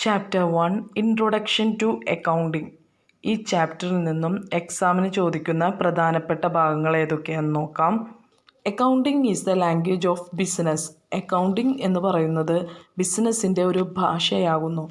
Chapter 1 introduction to accounting. ഈ ചാപ്റ്ററിൽ നിന്നും എക്സാമിന് ചോദിക്കുന്ന പ്രധാനപ്പെട്ട ഭാഗങ്ങൾ ഏതൊക്കെയാണെന്ന് നോക്കാം. Accounting is the language of business. Accounting എന്ന് പറയുന്നത് ബിസിനസ്സിൻ്റെ ഒരു ഭാഷയാകുന്നു.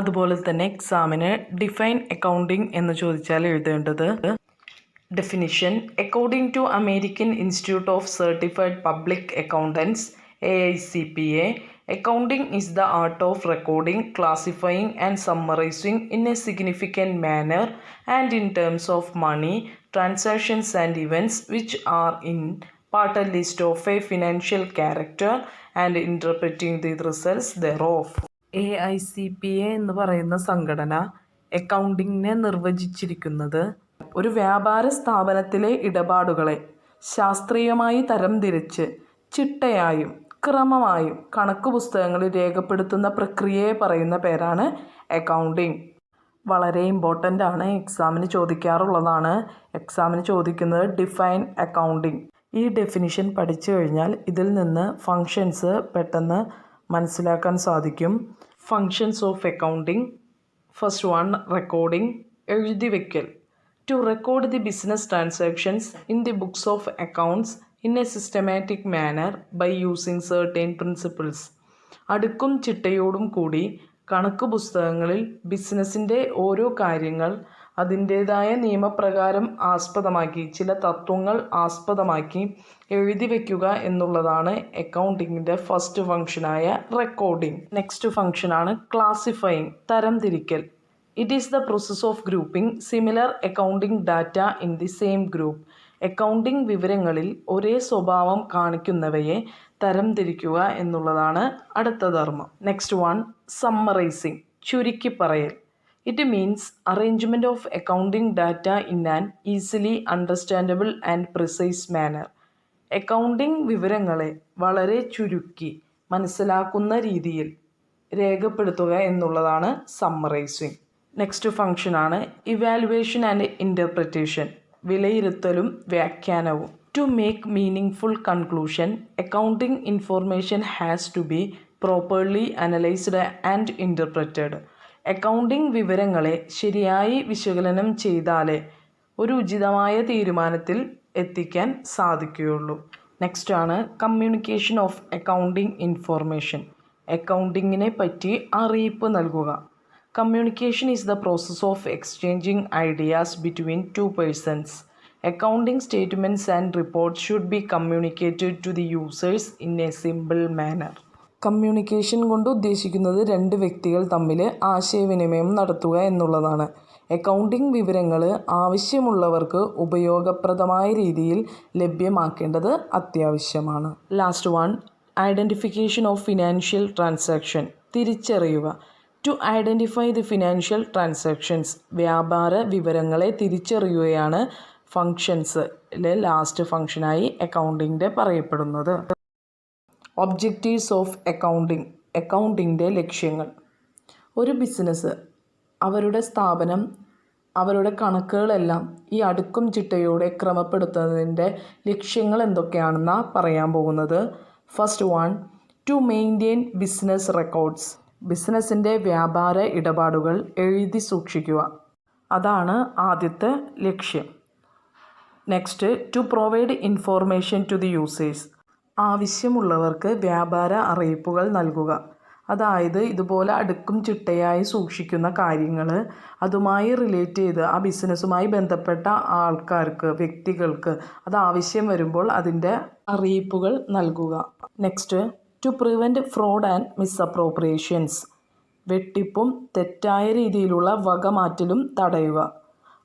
അതുപോലെ തന്നെ എക്സാമിന് ഡിഫൈൻ അക്കൗണ്ടിംഗ് എന്ന് ചോദിച്ചാൽ എഴുതേണ്ടത് definition. According to American Institute of Certified Public Accountants AICPA, accounting is the art of recording, classifying and summarizing in a significant manner and in terms of money, transactions and events which are in part a list of a financial character and interpreting the results thereof. AICPA എന്ന് പറയുന്ന സംഘടന അക്കൗണ്ടിങ്ങിനെ നിർവചിച്ചിരിക്കുന്നത് ഒരു വ്യാപാര സ്ഥാപനത്തിലെ ഇടപാടുകളെ ശാസ്ത്രീയമായി തരംതിരിച്ച് ചിട്ടയായും ക്രമമായും കണക്ക് പുസ്തകങ്ങളിൽ രേഖപ്പെടുത്തുന്ന പ്രക്രിയയെ പറയുന്ന പേരാണ് അക്കൗണ്ടിങ്. വളരെ ഇമ്പോർട്ടൻ്റ് ആണ്, എക്സാമിന് ചോദിക്കാറുള്ളതാണ്. എക്സാമിന് ചോദിക്കുന്നത് ഡിഫൈൻ അക്കൗണ്ടിങ്. ഈ ഡെഫിനിഷൻ പഠിച്ചു കഴിഞ്ഞാൽ ഇതിൽ നിന്ന് ഫങ്ഷൻസ് പെട്ടെന്ന് മനസ്സിലാക്കാൻ സാധിക്കും. Functions of accounting. First one, recording, എഴുതി വയ്ക്കൽ. To record the business transactions in the books of accounts in a systematic manner by using certain principles. അടുക്കും ചിട്ടയോടും കൂടി കണക്ക് പുസ്തകങ്ങളിൽ ബിസിനസ്സിൻ്റെ ഓരോ കാര്യങ്ങൾ അതിൻ്റേതായ നിയമപ്രകാരം ആസ്പദമാക്കി, ചില തത്വങ്ങൾ ആസ്പദമാക്കി എഴുതി വയ്ക്കുക എന്നുള്ളതാണ് അക്കൗണ്ടിങ്ങിൻ്റെ ഫസ്റ്റ് ഫംഗ്ഷനായ റെക്കോർഡിംഗ്. നെക്സ്റ്റ് ഫംഗ്ഷനാണ് ക്ലാസിഫയിങ്, തരംതിരിക്കൽ. It is the process of grouping similar accounting data in the same group. Accounting വിവരങ്ങളിൽ ഒരേ സ്വഭാവം കാണിക്കുന്നവയെ തരംതിരിക്കുക എന്നുള്ളതാണ് അടുത്ത ധർമ്മം. നെക്സ്റ്റ് വൺ, സമ്മറൈസിങ്, ചുരുക്കി പറയൽ. It means arrangement of accounting data in an easily understandable and precise manner. Accounting വിവരങ്ങളെ വളരെ ചുരുക്കി മനസ്സിലാക്കുന്ന രീതിയിൽ രേഖപ്പെടുത്തുക എന്നുള്ളതാണ് സമ്മറൈസിങ്. നെക്സ്റ്റ് ഫംഗ്ഷനാണ് ഇവാലുവേഷൻ ആൻഡ് ഇൻ്റർപ്രിറ്റേഷൻ, വിലയിരുത്തലും വ്യാഖ്യാനവും. To make meaning conclusion, accounting information has to be properly analysed and interpreted. Accounting വിവരങ്ങളെ ശരിയായി വിശകലനം ചെയ്താലേ ഒരു ഉചിതമായ തീരുമാനത്തിൽ എത്തിക്കാൻ സാധിക്കുകയുള്ളൂ. നെക്സ്റ്റ് ആണ് കമ്മ്യൂണിക്കേഷൻ ഓഫ് അക്കൗണ്ടിംഗ് ഇൻഫോർമേഷൻ, അക്കൗണ്ടിങ്ങിനെ പറ്റി അറിയിപ്പ് നൽകുക. Communication is the process of exchanging ideas between two persons. Accounting statements and reports should be communicated to the users in a simple manner. Communication കൊണ്ട് ഉദ്ദേശിക്കുന്നത് രണ്ട് വ്യക്തികൾ തമ്മിൽ ആശയവിനിമയം നടത്തുക എന്നുള്ളതാണ്. അക്കൗണ്ടിംഗ് വിവരങ്ങൾ ആവശ്യമുള്ളവർക്ക് ഉപയോഗപ്രദമായ രീതിയിൽ ലഭ്യമാക്കേണ്ടത് അത്യാവശ്യമാണ്. Last one, identification of financial transaction, തിരിച്ചറിയുക. To identify the financial transactions, വ്യാപാര വിവരങ്ങളെ തിരിച്ചറിയുകയാണ് ഫങ്ഷൻസിലെ ലാസ്റ്റ് ഫങ്ഷനായി അക്കൗണ്ടിങ്ങിൻ്റെ പറയപ്പെടുന്നത്. ഒബ്ജക്റ്റീവ്സ് ഓഫ് അക്കൗണ്ടിങ്, അക്കൗണ്ടിങ്ങിൻ്റെ ലക്ഷ്യങ്ങൾ. ഒരു ബിസിനസ്, അവരുടെ സ്ഥാപനം, അവരുടെ കണക്കുകളെല്ലാം ഈ അടുക്കും ചിട്ടയോടെ ക്രമപ്പെടുത്തുന്നതിൻ്റെ ലക്ഷ്യങ്ങൾ എന്തൊക്കെയാണെന്നാണ് പറയാൻ പോകുന്നത്. First one, to maintain business records, ബിസിനസ്സിൻ്റെ വ്യാപാര ഇടപാടുകൾ എഴുതി സൂക്ഷിക്കുക, അതാണ് ആദ്യത്തെ ലക്ഷ്യം. Next, to provide information to the users, ആവശ്യമുള്ളവർക്ക് വ്യാപാര അറിയിപ്പുകൾ നൽകുക. അതായത് ഇതുപോലെ അടുക്കും ചിട്ടയായി സൂക്ഷിക്കുന്ന കാര്യങ്ങൾ അതുമായി റിലേറ്റ് ചെയ്ത് ആ ബിസിനസ്സുമായി ബന്ധപ്പെട്ട ആൾക്കാർക്ക്, വ്യക്തികൾക്ക് അത് ആവശ്യം വരുമ്പോൾ അതിൻ്റെ അറിയിപ്പുകൾ നൽകുക. Next, to prevent fraud and misappropriations, വെട്ടിപ്പും തെറ്റായ രീതിയിലുള്ള വകമാറ്റലും തടയുക.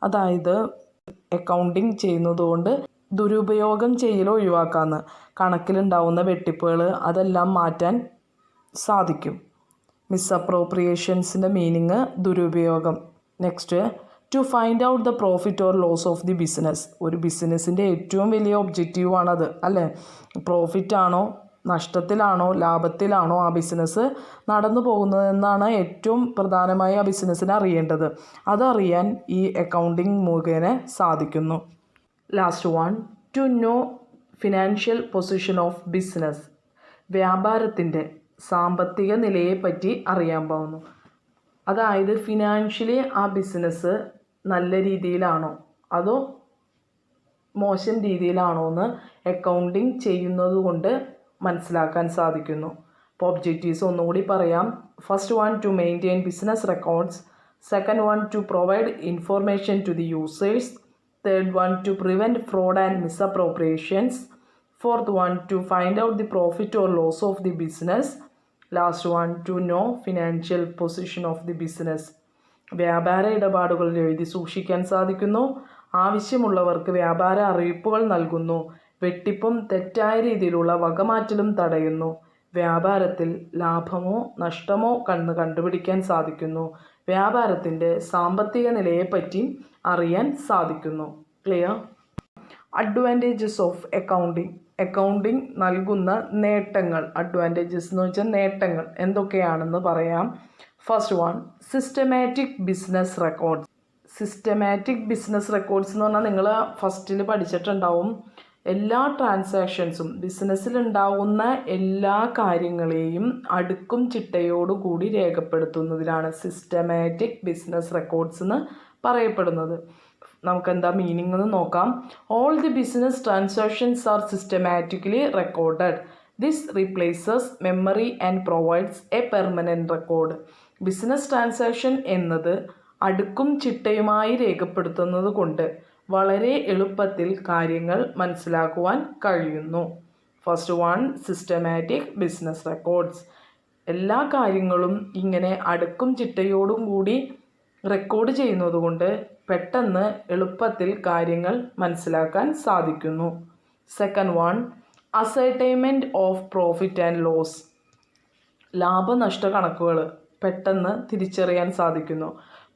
അതായത് അക്കൗണ്ടിങ് ചെയ്യുന്നതുകൊണ്ട് ദുരുപയോഗം ചെയ്യൽ ഒഴിവാക്കാമെന്ന്, കണക്കിലുണ്ടാവുന്ന വെട്ടിപ്പുകൾ അതെല്ലാം മാറ്റാൻ സാധിക്കും. മിസ്അപ്രോപ്രിയേഷൻസിൻ്റെ മീനിങ് ദുരുപയോഗം. Next, to find out the profit or loss of the business, ഒരു ബിസിനസ്സിൻ്റെ ഏറ്റവും വലിയ ഒബ്ജക്റ്റീവാണത് അല്ലേ. പ്രോഫിറ്റാണോ നഷ്ടത്തിലാണോ ലാഭത്തിലാണോ ആ ബിസിനസ് നടന്നു പോകുന്നതെന്നാണ് ഏറ്റവും പ്രധാനമായി ആ ബിസിനസ്സിനെ അറിയേണ്ടത്. അതറിയാൻ ഈ അക്കൗണ്ടിങ് മുഖേന സാധിക്കുന്നു. Last one, to know financial position of business, വ്യാപാരത്തിൻ്റെ സാമ്പത്തിക നിലയെപ്പറ്റി അറിയാൻ പോകുന്നു. അതായത് ഫിനാൻഷ്യലി ആ ബിസിനസ് നല്ല രീതിയിലാണോ അതോ മോശം രീതിയിലാണോ എന്ന് അക്കൗണ്ടിങ് ചെയ്യുന്നത് കൊണ്ട് മനസ്സിലാക്കാൻ സാധിക്കുന്നു. അപ്പോൾ ഒബ്ജക്റ്റീവ്സ് ഒന്നുകൂടി പറയാം. First one, to maintain business records. Second one, to provide information to the users. Third one, to prevent fraud and misappropriations. Fourth one, to find out the profit or loss of the business. Last one, to know financial position of the business. വ്യാപാര ഇടപാടുകൾ എഴുതി സൂക്ഷിക്കാൻ സാധിക്കുന്നു. ആവശ്യമുള്ളവർക്ക് വ്യാപാര അറിയിപ്പുകൾ നൽകുന്നു. വെട്ടിപ്പും തെറ്റായ രീതിയിലുള്ള വകമാറ്റലും തടയുന്നു. വ്യാപാരത്തിൽ ലാഭമോ നഷ്ടമോ കണ്ടുപിടിക്കാൻ സാധിക്കുന്നു. വ്യാപാരത്തിൻ്റെ സാമ്പത്തിക നിലയെപ്പറ്റി അറിയാൻ സാധിക്കുന്നു. Clear? Advantages of accounting. Accounting നൽകുന്ന നേട്ടങ്ങൾ. അഡ്വാൻറ്റേജസ് എന്ന് വെച്ചാൽ നേട്ടങ്ങൾ എന്തൊക്കെയാണെന്ന് പറയാം. First one, systematic business records. Systematic business records എന്ന് പറഞ്ഞാൽ നിങ്ങൾ ഫസ്റ്റിൽ പഠിച്ചിട്ടുണ്ടാവും. എല്ലാ ട്രാൻസാക്ഷൻസും ബിസിനസ്സിലുണ്ടാവുന്ന എല്ലാ കാര്യങ്ങളെയും അടുക്കും ചിട്ടയോടുകൂടി രേഖപ്പെടുത്തുന്നതിനാണ് സിസ്റ്റമാറ്റിക് ബിസിനസ് റെക്കോർഡ്സ് എന്ന് പറയപ്പെടുന്നത്. നമുക്കെന്താ മീനിങ് എന്ന് നോക്കാം. All the business transactions are systematically recorded. This replaces memory and provides A permanent record. Business transaction എന്നത് അടുക്കും ചിട്ടയുമായി രേഖപ്പെടുത്തുന്നത് കൊണ്ട് വളരെ എളുപ്പത്തിൽ കാര്യങ്ങൾ മനസ്സിലാക്കുവാൻ കഴിയുന്നു. First one, systematic business records. എല്ലാ കാര്യങ്ങളും ഇങ്ങനെ അടുക്കും ചിട്ടയോടും കൂടി റെക്കോർഡ് ചെയ്യുന്നത് കൊണ്ട് പെട്ടെന്ന് എളുപ്പത്തിൽ കാര്യങ്ങൾ മനസ്സിലാക്കാൻ സാധിക്കുന്നു. Second one, ascertainment of profit and loss. ലാഭനഷ്ട കണക്കുകൾ പെട്ടെന്ന് തിരിച്ചറിയാൻ സാധിക്കുന്നു.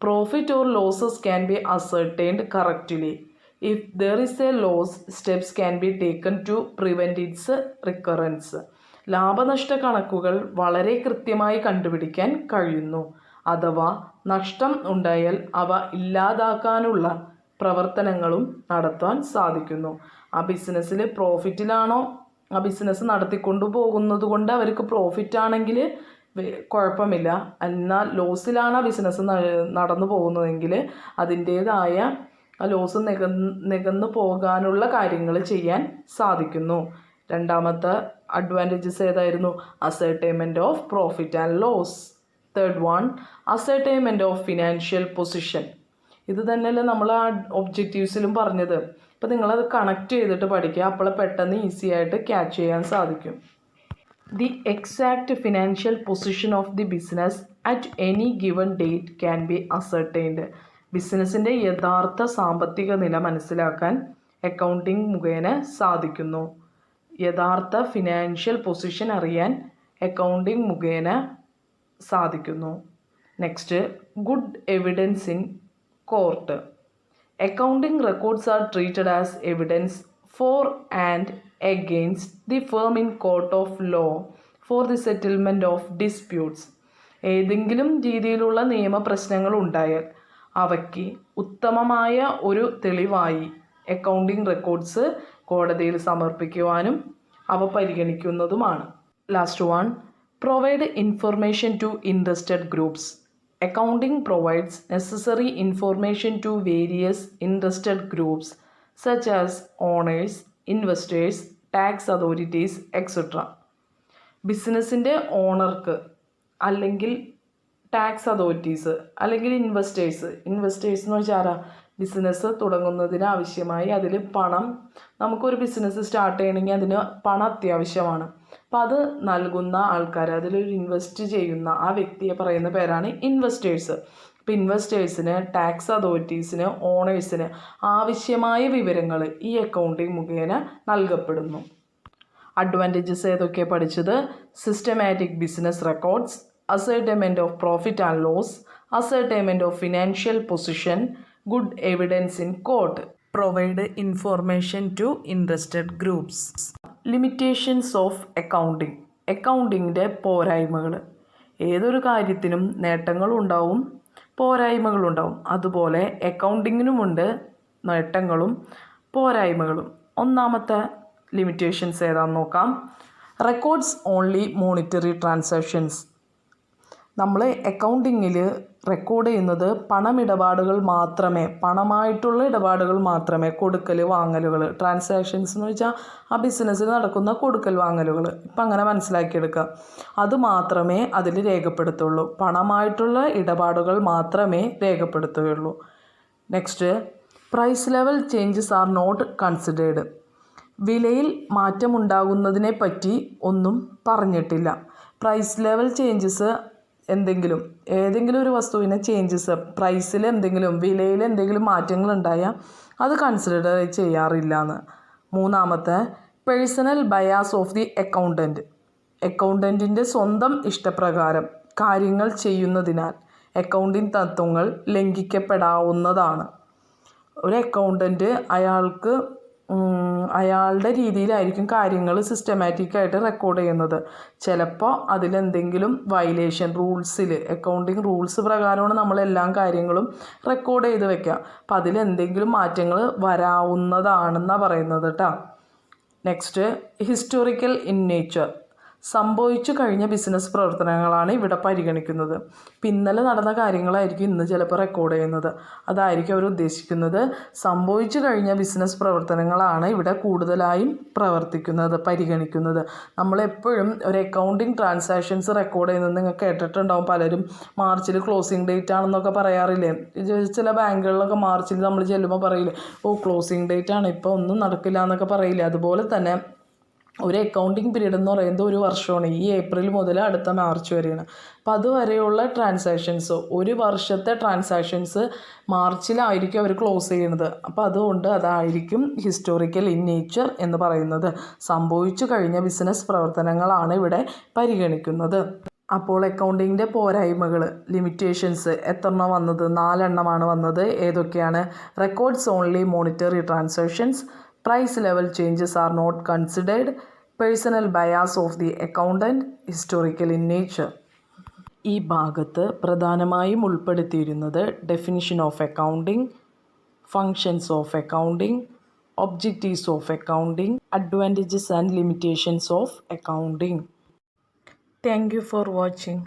Profit or losses can be ascertained correctly. If there is a loss, steps can be taken to prevent its recurrence. ലാഭനഷ്ട കണക്കുകൾ വളരെ കൃത്യമായി കണ്ടുപിടിക്കാൻ കഴിയുന്നു. അഥവാ നഷ്ടം ഉണ്ടായാൽ അവ ഇല്ലാതാക്കാനുള്ള പ്രവർത്തനങ്ങളും നടത്താൻ സാധിക്കുന്നു. ആ ബിസിനസ്സിൽ പ്രോഫിറ്റിലാണോ ആ ബിസിനസ് നടത്തിക്കൊണ്ടു പോകുന്നത് കൊണ്ട് അവർക്ക് പ്രോഫിറ്റ് ആണെങ്കിൽ കുഴപ്പമില്ല. എന്നാൽ ലോസിലാണ് ആ ബിസിനസ് നടന്നു പോകുന്നതെങ്കിൽ അതിൻ്റേതായ ആ ലോസ് നികന്നു പോകാനുള്ള കാര്യങ്ങൾ ചെയ്യാൻ സാധിക്കുന്നു. രണ്ടാമത്തെ അഡ്വാൻറ്റേജസ് ഏതായിരുന്നു? Ascertainment of profit and loss. Third one, ascertainment of financial position. ഇത് തന്നെയല്ലേ നമ്മൾ ആ ഒബ്ജക്റ്റീവ്സിലും പറഞ്ഞത്. അപ്പോൾ നിങ്ങളത് കണക്ട് ചെയ്തിട്ട് പഠിക്കുക. അപ്പോൾ പെട്ടെന്ന് ഈസി ആയിട്ട് ക്യാച്ച് ചെയ്യാൻ സാധിക്കും. The exact financial position of the business at any given date can be ascertained. ബിസിനസ്സിൻ്റെ യഥാർത്ഥ സാമ്പത്തിക നില മനസ്സിലാക്കാൻ അക്കൗണ്ടിങ് മുഖേന സാധിക്കുന്നു. യഥാർത്ഥ ഫിനാൻഷ്യൽ പൊസിഷൻ അറിയാൻ അക്കൗണ്ടിങ് മുഖേന സാധിക്കുന്നു. Next, good evidence in court. Accounting records R treated as evidence four and against the firm in court of law for the settlement of disputes. ഏതെങ്കിലും രീതിയിലുള്ള നിയമപ്രശ്നങ്ങൾ ഉണ്ടായാൽ അവയ്ക്ക് ഉത്തമമായ ഒരു തെളിവായി അക്കൗണ്ടിങ് റെക്കോർഡ്സ് കോടതിയിൽ സമർപ്പിക്കുവാനും അവ പരിഗണിക്കുന്നതുമാണ്. Last one, provide information to interested groups. Accounting provides necessary information to various interested groups such as owners, investors, tax authorities etcetera. ബിസിനസ്സിൻ്റെ ഓണർക്ക് അല്ലെങ്കിൽ ടാക്സ് അതോറിറ്റീസ് അല്ലെങ്കിൽ ഇൻവെസ്റ്റേഴ്സ് എന്ന് വെച്ചാൽ ആരാ? ബിസിനസ് തുടങ്ങുന്നതിന് ആവശ്യമായി അതിൽ പണം, നമുക്കൊരു ബിസിനസ് സ്റ്റാർട്ട് ചെയ്യണമെങ്കിൽ അതിന് പണം അത്യാവശ്യമാണ്. അപ്പോൾ അത് നൽകുന്ന ആൾക്കാർ, അതിലൊരു ഇൻവെസ്റ്റ് ചെയ്യുന്ന ആ വ്യക്തിയെ പറയുന്ന പേരാണ് ഇൻവെസ്റ്റേഴ്സ്. അപ്പോൾ ഇൻവെസ്റ്റേഴ്സിന്, ടാക്സ് അതോറിറ്റീസിന്, ഓണേഴ്സിന് ആവശ്യമായ വിവരങ്ങൾ ഈ അക്കൗണ്ടിങ് മുഖേന നൽകപ്പെടുന്നു. അഡ്വാൻറ്റേജസ് ഏതൊക്കെയാണ് പഠിച്ചത്? Systematic business records, ascertainment of profit and loss, ascertainment of financial position, good evidence in court, provide information to interested groups. Limitations of accounting. അക്കൗണ്ടിങ്ങിൻ്റെ പോരായ്മകൾ. ഏതൊരു കാര്യത്തിനും നേട്ടങ്ങളുണ്ടാവും, പോരായ്മകളുണ്ടാവും. അതുപോലെ അക്കൗണ്ടിങ്ങിനുമുണ്ട് നേട്ടങ്ങളും പോരായ്മകളും. ഒന്നാമത്തെ ലിമിറ്റേഷൻസ് ഏതാണെന്ന് നോക്കാം. Records only monetary transactions. നമ്മൾ അക്കൗണ്ടിങ്ങിൽ റെക്കോർഡ് ചെയ്യുന്നത് പണമിടപാടുകൾ മാത്രമേ, പണമായിട്ടുള്ള ഇടപാടുകൾ മാത്രമേ, കൊടുക്കൽ വാങ്ങലുകൾ, ട്രാൻസാക്ഷൻസ് എന്ന് വെച്ചാൽ ആ ബിസിനസ്സിൽ നടക്കുന്ന കൊടുക്കൽ വാങ്ങലുകൾ, ഇപ്പം അങ്ങനെ മനസ്സിലാക്കിയെടുക്കുക. അത് മാത്രമേ അതിൽ രേഖപ്പെടുത്തുള്ളൂ. പണമായിട്ടുള്ള ഇടപാടുകൾ മാത്രമേ രേഖപ്പെടുത്തുകയുള്ളൂ. Next, price level changes are not considered. വിലയിൽ മാറ്റമുണ്ടാകുന്നതിനെ പറ്റി ഒന്നും പറഞ്ഞിട്ടില്ല. പ്രൈസ് ലെവൽ ചേഞ്ചസ് ഏതെങ്കിലും ഒരു വസ്തുവിനെ ചേഞ്ചസ്, പ്രൈസിൽ എന്തെങ്കിലും, വിലയിൽ എന്തെങ്കിലും മാറ്റങ്ങൾ ഉണ്ടായാൽ അത് കൺസിഡർ ചെയ്യാറില്ല എന്ന്. മൂന്നാമത്തെ, personal bias of the accountant. അക്കൗണ്ടൻറ്റിൻ്റെ സ്വന്തം ഇഷ്ടപ്രകാരം കാര്യങ്ങൾ ചെയ്യുന്നതിനാൽ അക്കൗണ്ടിങ് തത്വങ്ങൾ ലംഘിക്കപ്പെടാവുന്നതാണ്. ഒരു അക്കൗണ്ടൻറ്റ് അയാളുടെ രീതിയിലായിരിക്കും കാര്യങ്ങൾ സിസ്റ്റമാറ്റിക്കായിട്ട് റെക്കോർഡ് ചെയ്യുന്നത്. ചിലപ്പോൾ അതിലെന്തെങ്കിലും വയലേഷൻ, റൂൾസിൽ, അക്കൗണ്ടിങ് റൂൾസ് പ്രകാരമാണ് നമ്മളെല്ലാ കാര്യങ്ങളും റെക്കോർഡ് ചെയ്ത് വെക്കുക. അപ്പം അതിലെന്തെങ്കിലും മാറ്റങ്ങൾ വരാവുന്നതാണെന്നാണ് പറയുന്നത് കേട്ടോ. Next, historical in nature. സംഭവിച്ചു കഴിഞ്ഞ ബിസിനസ് പ്രവർത്തനങ്ങളാണ് ഇവിടെ പരിഗണിക്കുന്നത്. ഇപ്പം ഇന്നലെ നടന്ന കാര്യങ്ങളായിരിക്കും ഇന്ന് ചിലപ്പോൾ റെക്കോർഡ് ചെയ്യുന്നത്. അതായിരിക്കും അവർ ഉദ്ദേശിക്കുന്നത്. സംഭവിച്ചു കഴിഞ്ഞ ബിസിനസ് പ്രവർത്തനങ്ങളാണ് ഇവിടെ കൂടുതലായും പരിഗണിക്കുന്നത്. നമ്മളെപ്പോഴും ഒരു അക്കൗണ്ടിങ് ട്രാൻസാക്ഷൻസ് റെക്കോർഡ് ചെയ്യുന്നത് നിങ്ങൾ കേട്ടിട്ടുണ്ടാവും. പലരും മാർച്ചിൽ ക്ലോസിംഗ് ഡേറ്റ് ആണെന്നൊക്കെ പറയാറില്ലേ. ചില ബാങ്കുകളിലൊക്കെ മാർച്ചിൽ നമ്മൾ ചെല്ലുമ്പോൾ പറയില്ലേ, ക്ലോസിംഗ് ഡേറ്റ് ആണ്, ഇപ്പോൾ ഒന്നും നടക്കില്ല എന്നൊക്കെ പറയില്ലേ. അതുപോലെ തന്നെ ഒരു അക്കൗണ്ടിങ് പീരീഡ് എന്ന് പറയുന്നത് ഒരു വർഷമാണ്. ഈ ഏപ്രിൽ മുതൽ അടുത്ത മാർച്ച് വരെയാണ്. അപ്പോൾ അതുവരെയുള്ള ട്രാൻസാക്ഷൻസ്, ഒരു വർഷത്തെ ട്രാൻസാക്ഷൻസ് മാർച്ചിലായിരിക്കും അവർ ക്ലോസ് ചെയ്യുന്നത്. അപ്പോൾ അതുകൊണ്ട് അതായിരിക്കും ഹിസ്റ്റോറിക്കൽ ഇൻ നേച്ചർ എന്ന് പറയുന്നത്. സംഭവിച്ചു കഴിഞ്ഞ ബിസിനസ് പ്രവർത്തനങ്ങളാണ് ഇവിടെ പരിഗണിക്കുന്നത്. അപ്പോൾ അക്കൗണ്ടിങ്ങിൻ്റെ പോരായ്മകൾ, ലിമിറ്റേഷൻസ് എത്രണ്ണം വന്നത്? 4 എണ്ണമാണ് വന്നത്. ഏതൊക്കെയാണ്? Records only monetary transactions, price level changes are not considered, personal bias of the accountant, historical in nature. ഈ ഭാഗത്ത് പ്രധാനമായും ഉൾപ്പെടുത്തിയിരുന്നത് definition of accounting, functions of accounting, objectives of accounting, advantages and limitations of accounting. Thank you for watching.